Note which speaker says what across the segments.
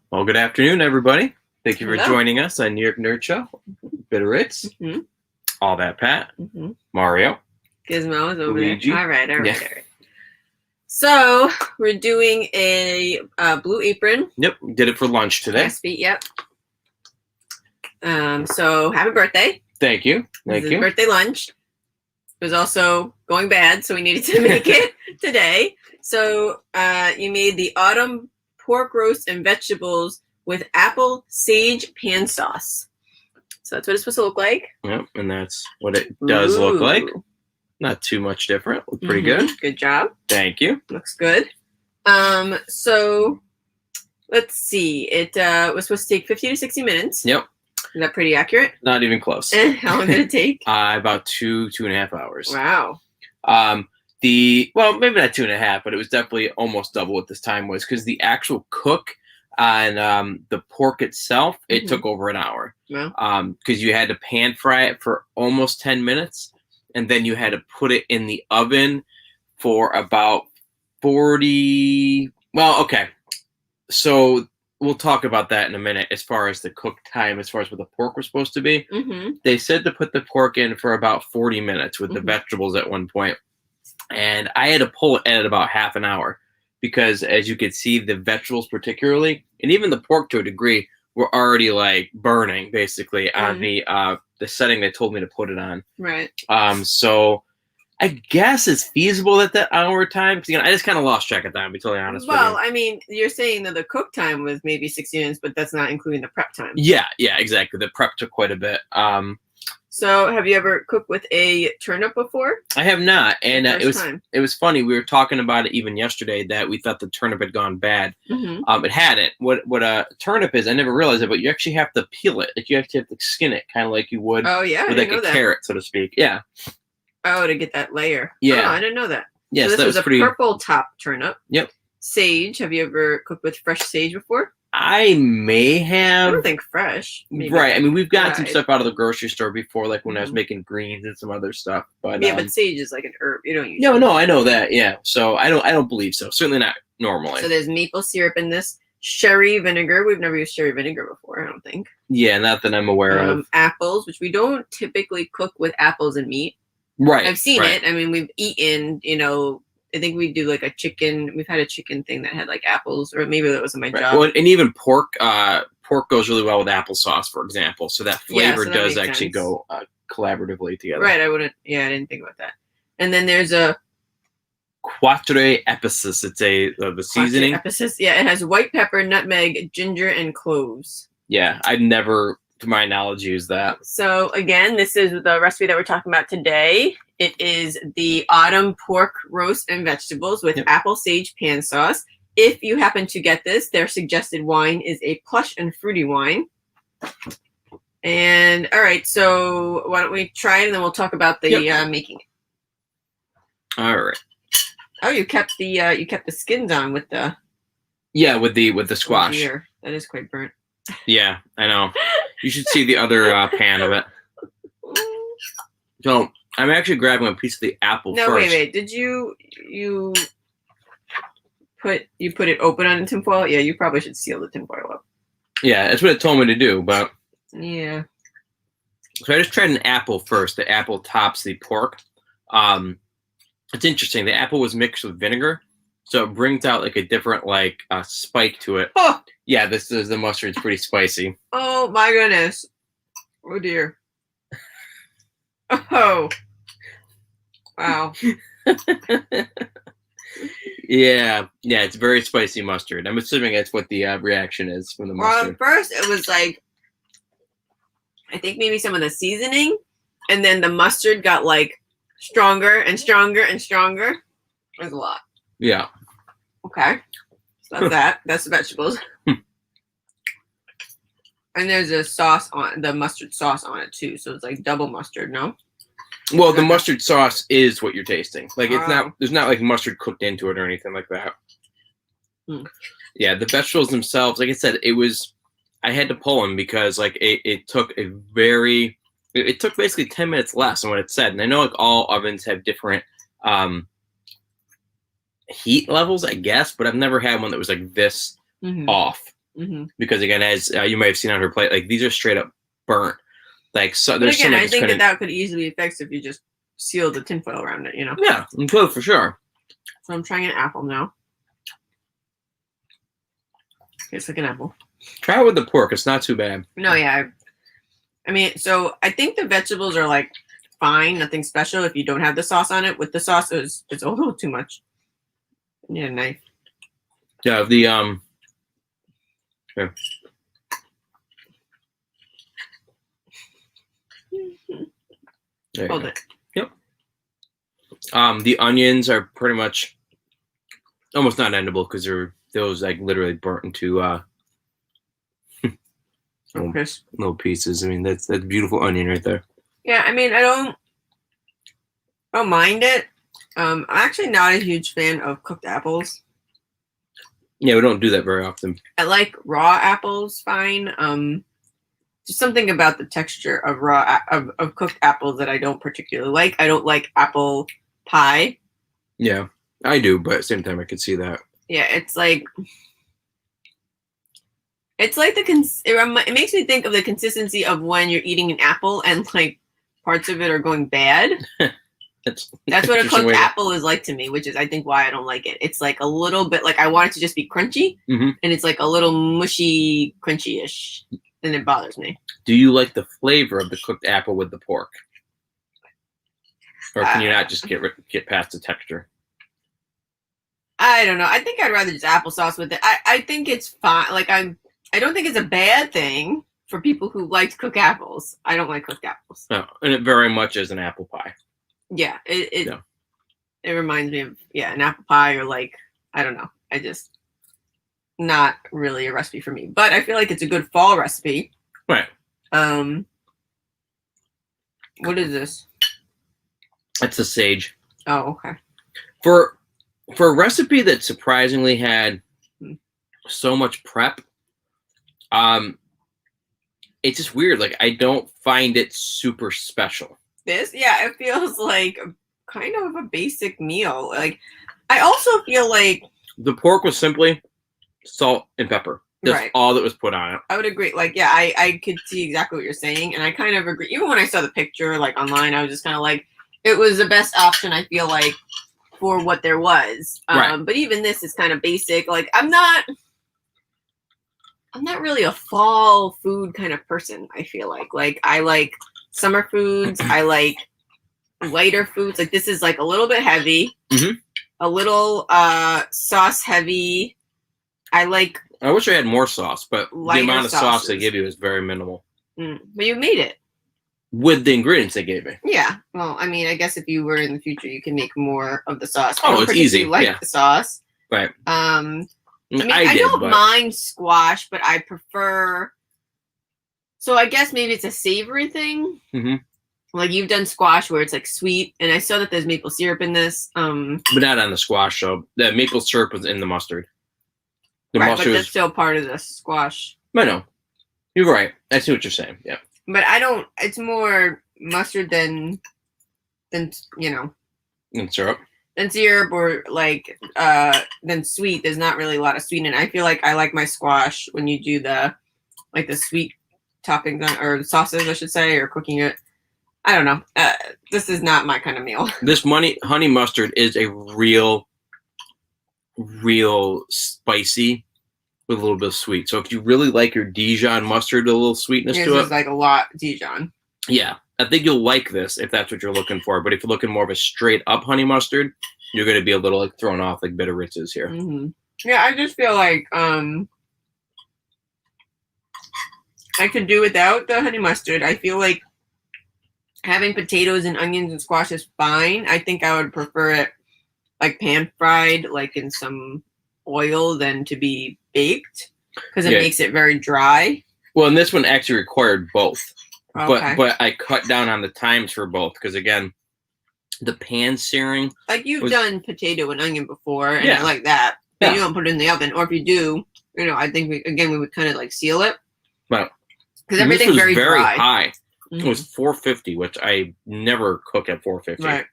Speaker 1: Well, good afternoon, everybody. Thank you for
Speaker 2: Hello.
Speaker 1: joining us on New York Nerd Show. Bitter Ritz,
Speaker 2: Mm-hmm.
Speaker 1: All That Pat,
Speaker 2: Mm-hmm.
Speaker 1: Mario,
Speaker 2: Gizmo is over
Speaker 1: Luigi.
Speaker 2: there. All right.
Speaker 1: Yeah.
Speaker 2: So we're doing a Blue Apron.
Speaker 1: Yep, did it for lunch today.
Speaker 2: Recipe, yep. So happy birthday.
Speaker 1: Thank you.
Speaker 2: This
Speaker 1: Thank
Speaker 2: is
Speaker 1: you.
Speaker 2: birthday lunch. It was also going bad, so we needed to make it today. So you made the autumn pork roast and vegetables with apple sage pan sauce. So that's what it's supposed to look like.
Speaker 1: Yep, and that's what it does look like. Not too much different. Look pretty good.
Speaker 2: Good job.
Speaker 1: Thank you.
Speaker 2: Looks good. So let's see. It was supposed to take 50 to 60 minutes.
Speaker 1: Yep.
Speaker 2: Is that pretty accurate?
Speaker 1: Not even close.
Speaker 2: How long did it take?
Speaker 1: About 2.5 hours.
Speaker 2: Wow.
Speaker 1: Well, maybe not 2.5, but it was definitely almost double what this time was because the actual cook on the pork itself, it took over an hour.
Speaker 2: Wow.
Speaker 1: Because you had to pan fry it for almost 10 minutes, and then you had to put it in the oven for about 40. Well, okay. So we'll talk about that in a minute as far as the cook time, as far as what the pork was supposed to be. They said to put the pork in for about 40 minutes with the vegetables at one point. And I had to pull it at about half an hour because, as you could see, the vegetables particularly, and even the pork to a degree, were already like burning basically on the setting they told me to put it on.
Speaker 2: Right.
Speaker 1: So I guess it's feasible at that hour time. Because, I just kind of lost track of time, to be totally honest with you.
Speaker 2: Well, I mean, you're saying that the cook time was maybe 60 minutes, but that's not including the prep time.
Speaker 1: Yeah, exactly. The prep took quite a bit.
Speaker 2: So have you ever cooked with a turnip before?
Speaker 1: I have not, and it was funny. We were talking about it even yesterday that we thought the turnip had gone bad. It hadn't. What a turnip is, I never realized it, but you actually have to peel it. Like you actually have to skin it, kind of like you would.
Speaker 2: Oh yeah,
Speaker 1: with like a carrot, so to speak. Yeah.
Speaker 2: Oh, to get that layer.
Speaker 1: Yeah,
Speaker 2: oh, I didn't know that.
Speaker 1: Yes,
Speaker 2: so this was a
Speaker 1: pretty...
Speaker 2: purple top turnip.
Speaker 1: Yep.
Speaker 2: Sage. Have you ever cooked with fresh sage before?
Speaker 1: I may have.
Speaker 2: I don't think fresh.
Speaker 1: Maybe right. I mean, we've gotten some stuff out of the grocery store before, like when I was making greens and some other stuff. But
Speaker 2: yeah, but sage is like an herb. You don't use.
Speaker 1: No, I know that. Yeah. So I don't believe so. Certainly not normally.
Speaker 2: So there's maple syrup in this. Sherry vinegar. We've never used sherry vinegar before, I don't think.
Speaker 1: Yeah, not that I'm aware of.
Speaker 2: Apples, which we don't typically cook with apples and meat.
Speaker 1: Right.
Speaker 2: I've seen it. I mean, we've eaten, I think we do like a chicken. We've had a chicken thing that had like apples, or maybe that was in my job.
Speaker 1: Well, and even pork. Pork goes really well with applesauce, for example. So that flavor does actually go collaboratively together.
Speaker 2: Right. I didn't think about that. And then there's a
Speaker 1: Quatre Epices. It's the seasoning.
Speaker 2: Epices. Yeah, it has white pepper, nutmeg, ginger, and cloves.
Speaker 1: Yeah, I've never, to my knowledge, used that.
Speaker 2: So again, this is the recipe that we're talking about today. It is the autumn pork roast and vegetables with apple sage pan sauce. If you happen to get this, their suggested wine is a plush and fruity wine. And all right, so why don't we try it and then we'll talk about the making it.
Speaker 1: All right.
Speaker 2: Oh, you kept the skins on with the
Speaker 1: with the squash.
Speaker 2: That is quite burnt.
Speaker 1: Yeah, I know. You should see the other pan of it. So I'm actually grabbing a piece of the apple first.
Speaker 2: No, wait. Did you put it open on the tinfoil? Yeah, you probably should seal the tinfoil up.
Speaker 1: Yeah, that's what it told me to do, but
Speaker 2: yeah.
Speaker 1: So I just tried an apple first. The apple tops the pork. It's interesting. The apple was mixed with vinegar, so it brings out like a different spike to it.
Speaker 2: Oh!
Speaker 1: Yeah, the mustard's pretty spicy.
Speaker 2: Oh my goodness! Oh dear! Oh! Wow!
Speaker 1: Yeah, it's very spicy mustard. I'm assuming that's what the reaction is from the mustard.
Speaker 2: Well, at first it was like, I think maybe some of the seasoning, and then the mustard got like stronger and stronger and stronger. There's a lot.
Speaker 1: Yeah.
Speaker 2: Okay. So that's that. That's the vegetables. And there's a sauce on the mustard sauce on it too, so it's like double mustard. No.
Speaker 1: Well, the mustard sauce is what you're tasting. Like it's not. There's not like mustard cooked into it or anything like that. Yeah, the vegetables themselves, like I said, I had to pull them because it took it took basically 10 minutes less than what it said. And I know like all ovens have different heat levels, I guess, but I've never had one that was like this off. because again, as you might have seen on her plate, like these are straight up burnt. Like so,
Speaker 2: but again, I think that could easily be fixed if you just seal the tinfoil around it. You know.
Speaker 1: Yeah, for sure.
Speaker 2: So I'm trying an apple now. It's like an apple.
Speaker 1: Try it with the pork. It's not too bad.
Speaker 2: No, yeah. I mean, so I think the vegetables are like fine, nothing special if you don't have the sauce on it. With the sauce, it's a little too much. I need a knife.
Speaker 1: Yeah, the here.
Speaker 2: Hold it.
Speaker 1: Yep. The onions are pretty much almost not edible because they're those like literally burnt into little pieces. I mean, that's beautiful onion right there.
Speaker 2: Yeah, I mean, I don't mind it. I'm actually not a huge fan of cooked apples.
Speaker 1: Yeah, we don't do that very often.
Speaker 2: I like raw apples fine. Just something about the texture of of cooked apples that I don't particularly like. I don't like apple pie.
Speaker 1: Yeah, I do, but at the same time, I could see that.
Speaker 2: Yeah, it's like it makes me think of the consistency of when you're eating an apple and like parts of it are going bad. That's what a cooked apple is like to me, which is I think why I don't like it. It's like a little bit like I want it to just be crunchy, and it's like a little mushy, crunchy-ish, and it bothers me.
Speaker 1: Do you like the flavor of the cooked apple with the pork, or can you not just get past the texture?
Speaker 2: I don't know. I think I'd rather just applesauce with it. I think it's fine. Like I don't think it's a bad thing for people who like to cook apples. I don't like cooked apples.
Speaker 1: No, and it very much is an apple pie.
Speaker 2: Yeah, it reminds me of an apple pie or like I don't know. I just not really a recipe for me, but I feel like it's a good fall recipe.
Speaker 1: Right.
Speaker 2: What is this?
Speaker 1: That's a sage.
Speaker 2: Oh, okay.
Speaker 1: For a recipe that surprisingly had so much prep, it's just weird. Like I don't find it super special.
Speaker 2: It feels like kind of a basic meal. Like I also feel like
Speaker 1: the pork was simply salt and pepper. That's all that was put on it.
Speaker 2: I would agree. Like, yeah, I could see exactly what you're saying, and I kind of agree. Even when I saw the picture, like online, I was just kind of like, it was the best option. I feel like for what there was. But even this is kind of basic. Like, I'm not really a fall food kind of person. I feel like I like summer foods. I like lighter foods. Like this is like a little bit heavy, a little sauce heavy. I
Speaker 1: wish I had more sauce, but the amount of sauce they give you is very minimal.
Speaker 2: But you made it
Speaker 1: with the ingredients they gave me.
Speaker 2: Yeah. Well, I mean, I guess if you were in the future, you can make more of the sauce.
Speaker 1: Oh, it's easy.
Speaker 2: Like the sauce,
Speaker 1: right?
Speaker 2: I mean, I don't mind squash, but I prefer. So I guess maybe it's a savory thing. Like you've done squash where it's like sweet, and I saw that there's maple syrup in this.
Speaker 1: But not on the squash. So the maple syrup was in the mustard.
Speaker 2: The mustard but that's still part of the squash.
Speaker 1: I know. You're right. I see what you're saying. Yeah.
Speaker 2: But I don't. It's more mustard than you know.
Speaker 1: Than syrup.
Speaker 2: Than syrup or like than sweet. There's not really a lot of sweetening. I feel like I like my squash when you do the sweet toppings on, or sauces, I should say, or cooking it. I don't know. This is not my kind of meal.
Speaker 1: This honey mustard is a real spicy with a little bit of sweet. So if you really like your Dijon mustard, a little sweetness to it.
Speaker 2: This is like a lot Dijon.
Speaker 1: Yeah. I think you'll like this if that's what you're looking for. But if you're looking more of a straight up honey mustard, you're going to be a little like thrown off like bitter Ritz's here.
Speaker 2: Yeah, I just feel like I could do without the honey mustard. I feel like having potatoes and onions and squash is fine. I think I would prefer it like pan fried, like in some oil, than to be baked because it makes it very dry.
Speaker 1: Well, and this one actually required both.
Speaker 2: Okay.
Speaker 1: But I cut down on the times for both because again, the pan searing.
Speaker 2: Like you've done potato and onion before, and I like that. But you don't put it in the oven, or if you do, I think we would kind of like seal it.
Speaker 1: Right.
Speaker 2: Because everything's very dry.
Speaker 1: High. It was 450, which I never cook at 450.
Speaker 2: Right.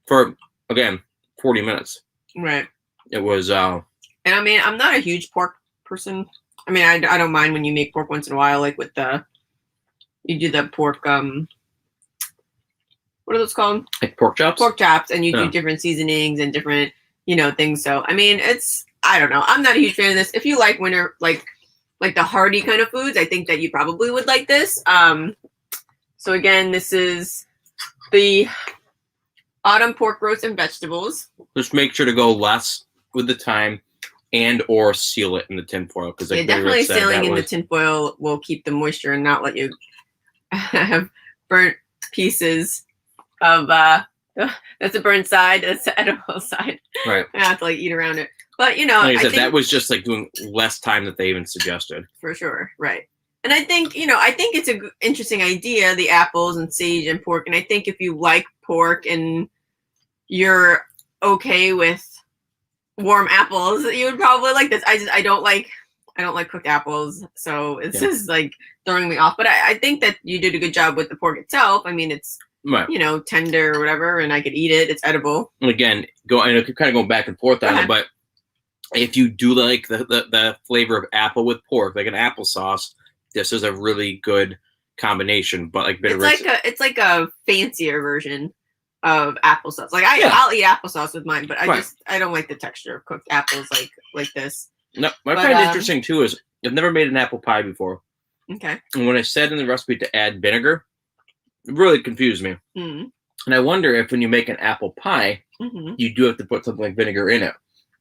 Speaker 1: For again, 40 minutes.
Speaker 2: Right.
Speaker 1: It was.
Speaker 2: And I mean, I'm not a huge pork person. I mean, I don't mind when you make pork once in a while, like with you do the pork, what are those called?
Speaker 1: Like pork chops?
Speaker 2: Pork chops, and you do different seasonings and different, things. So, I mean, I don't know. I'm not a huge fan of this. If you like winter, like the hearty kind of foods, I think that you probably would like this. So again, this is the autumn pork roast and vegetables.
Speaker 1: Just make sure to go less with the thyme and or seal it in the tinfoil. Because
Speaker 2: definitely sealing in the tinfoil will keep the moisture and not let you have burnt pieces of that's a burnt side, that's the edible side.
Speaker 1: Right.
Speaker 2: I have to eat around it. But
Speaker 1: like I said, that was just doing less time that they even suggested.
Speaker 2: For sure, right. And I think, it's an interesting idea, the apples and sage and pork. And I think if you like pork and you're okay with warm apples, you would probably like this. I don't like cooked apples, so it's just throwing me off. But I think that you did a good job with the pork itself. I mean, it's tender or whatever, and I could eat it. It's edible.
Speaker 1: And again, kind of going back and forth on it, but if you do like the flavor of apple with pork, like an applesauce, this is a really good combination. But
Speaker 2: it's like a fancier version of applesauce. I'll eat applesauce with mine, but I don't like the texture of cooked apples like this.
Speaker 1: No, what I find interesting too is I've never made an apple pie before.
Speaker 2: Okay.
Speaker 1: And when I said in the recipe to add vinegar, it really confused me.
Speaker 2: Mm-hmm.
Speaker 1: And I wonder if when you make an apple pie, you do have to put something like vinegar in it.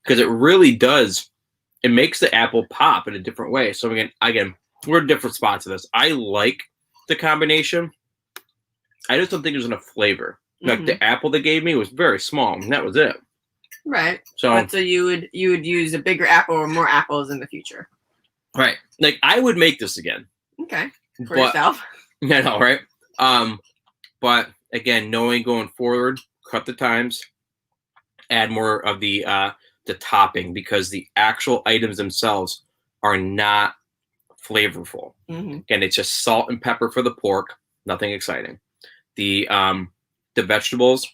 Speaker 1: Because it really does. It makes the apple pop in a different way. So again, we're at different spots of this. I like the combination. I just don't think there's enough flavor. Like the apple they gave me was very small, and that was it.
Speaker 2: Right. So you would use a bigger apple or more apples in the future.
Speaker 1: Right. I would make this again.
Speaker 2: Okay. For yourself.
Speaker 1: Yeah, no, right? But again, knowing going forward, cut the times, add more of the topping, because the actual items themselves are not flavorful. Again, it's just salt and pepper for the pork, nothing exciting. The vegetables,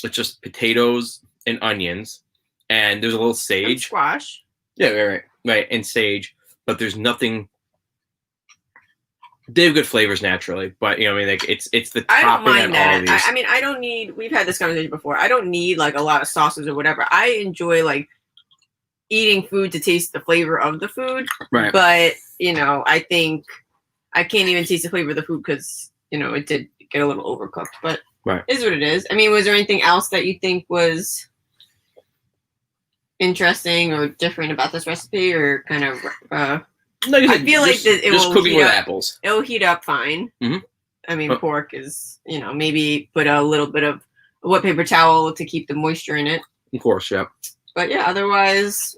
Speaker 1: it's just potatoes and onions, and there's a little sage,
Speaker 2: and squash.
Speaker 1: Yeah, right, and sage, but there's nothing. They have good flavors naturally, but it's the topping and all of these.
Speaker 2: I mean, I don't need. We've had this conversation before. I don't need a lot of sauces or whatever. I enjoy eating food to taste the flavor of the food.
Speaker 1: Right.
Speaker 2: But I think I can't even taste the flavor of the food because it did get a little overcooked. But is what it is. I mean, was there anything else that you think was interesting or different about this recipe, or kind of? I feel like it will
Speaker 1: cooking with apples.
Speaker 2: It will heat up fine. I mean, pork is maybe put a little bit of a wet paper towel to keep the moisture in it.
Speaker 1: Of course, yeah.
Speaker 2: But yeah, otherwise,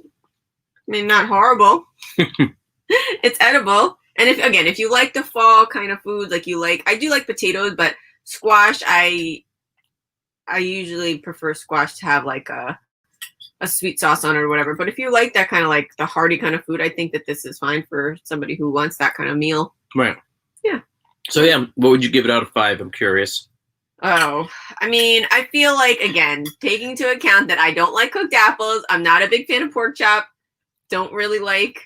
Speaker 2: I mean, not horrible. It's edible. And if you like the fall kind of foods, I do like potatoes, but squash, I usually prefer squash to have a sweet sauce on it or whatever. But if you like that kind of the hearty kind of food, I think that this is fine for somebody who wants that kind of meal.
Speaker 1: Right.
Speaker 2: Yeah.
Speaker 1: So yeah, what would you give it out of 5? I'm curious.
Speaker 2: Oh, I mean, I feel again, taking into account that I don't like cooked apples, I'm not a big fan of pork chop, don't really like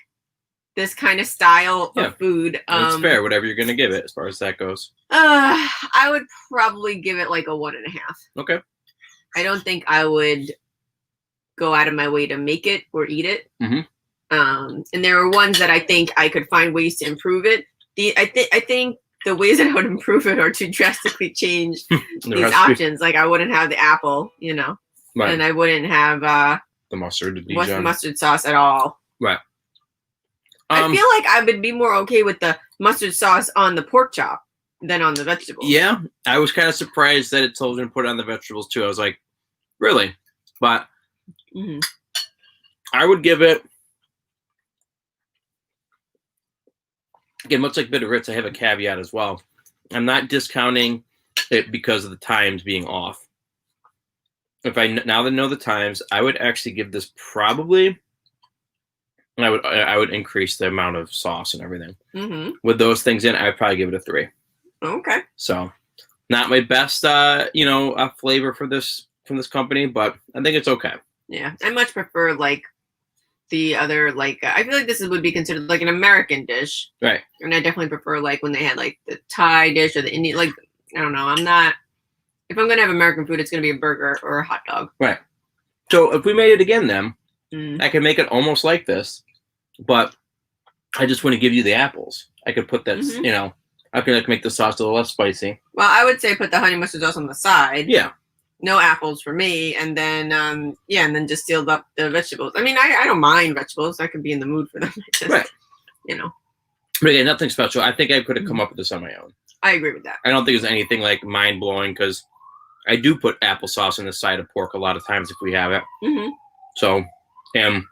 Speaker 2: this kind of style of food.
Speaker 1: It's fair, whatever you're going to give it as far as that goes.
Speaker 2: I would probably give it a 1.5.
Speaker 1: Okay.
Speaker 2: I don't think I would go out of my way to make it or eat it. And there are ones that I think I could find ways to improve it. I think the ways that I would improve it are to drastically change these options. I wouldn't have the apple, right. And I wouldn't have
Speaker 1: the mustard
Speaker 2: sauce at all.
Speaker 1: Right.
Speaker 2: I feel I would be more okay with the mustard sauce on the pork chop than on the vegetables.
Speaker 1: Yeah, I was kind of surprised that it told you to put it on the vegetables too. I was like, really? But I would give it, again, much like Bitter Ritz, I have a caveat as well. I'm not discounting it because of the times being off. If I now that I know the times, I would actually give this probably, and I would increase the amount of sauce and everything. With those things in, I'd probably give it a 3.
Speaker 2: Okay.
Speaker 1: So, not my best, flavor for this from this company, but I think it's okay.
Speaker 2: Yeah, I much prefer the other like I feel like would be considered like an American dish,
Speaker 1: Right.
Speaker 2: and I definitely prefer like when they had like the Thai dish or the Indian. Like I don't know, I'm not. If I'm gonna have American food, it's gonna be a burger or a hot dog.
Speaker 1: Right. So if we made it again, then
Speaker 2: Mm.
Speaker 1: I could make it almost like this, but I just want to give you the apples. I could put that,
Speaker 2: Mhm.
Speaker 1: you know, I could like make the sauce a little less spicy.
Speaker 2: Well, I would say put the honey mustard sauce on the side.
Speaker 1: Yeah.
Speaker 2: No apples for me, and then and then just sealed up the vegetables. I mean, I don't mind vegetables. I could be in the mood for them. Just,
Speaker 1: Right.
Speaker 2: You know.
Speaker 1: But again, nothing special. I think I could have come up with this on my own.
Speaker 2: I agree with that.
Speaker 1: I don't think there's anything like mind blowing because I do put applesauce on the side of pork a lot of times if we have it.
Speaker 2: Mm-hmm.
Speaker 1: So, and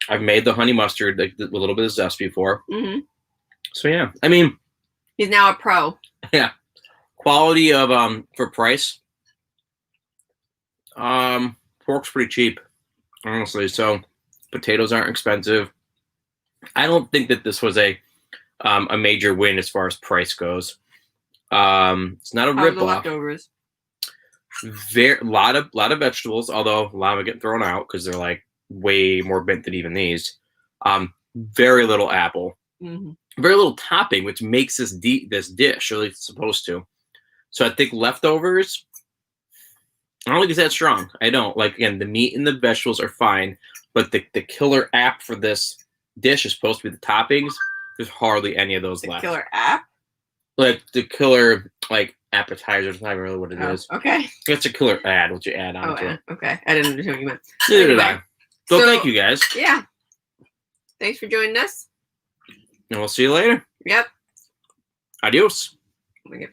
Speaker 1: I've made the honey mustard like with a little bit of zest before.
Speaker 2: Mm-hmm.
Speaker 1: So yeah, I mean,
Speaker 2: He's now a pro.
Speaker 1: yeah, quality of for price. Pork's pretty cheap, honestly. So potatoes aren't expensive. I don't think that this was a major win as far as price goes. It's not a
Speaker 2: How are the
Speaker 1: ripoff.
Speaker 2: leftovers?
Speaker 1: Lot of vegetables, although a lot of them get thrown out because they're like way more bent than even these. Very little apple,
Speaker 2: Mm-hmm.
Speaker 1: very little topping, which makes this dish, or at least it's supposed to. So I think leftovers. I don't think it's that strong. I don't like. Again, the meat and the vegetables are fine, but the killer app for this dish is supposed to be the toppings. There's hardly any of those
Speaker 2: The
Speaker 1: left.
Speaker 2: killer app.
Speaker 1: Like the killer appetizer. It's not even really what it is.
Speaker 2: Okay.
Speaker 1: It's a killer ad. What you add on to it.
Speaker 2: Okay. I didn't understand what you meant.
Speaker 1: Neither did
Speaker 2: Anyway,
Speaker 1: I. So
Speaker 2: so-
Speaker 1: thank you guys,
Speaker 2: Yeah. Thanks for joining us.
Speaker 1: and we'll see you later.
Speaker 2: Yep.
Speaker 1: Adios.
Speaker 2: Oh my God.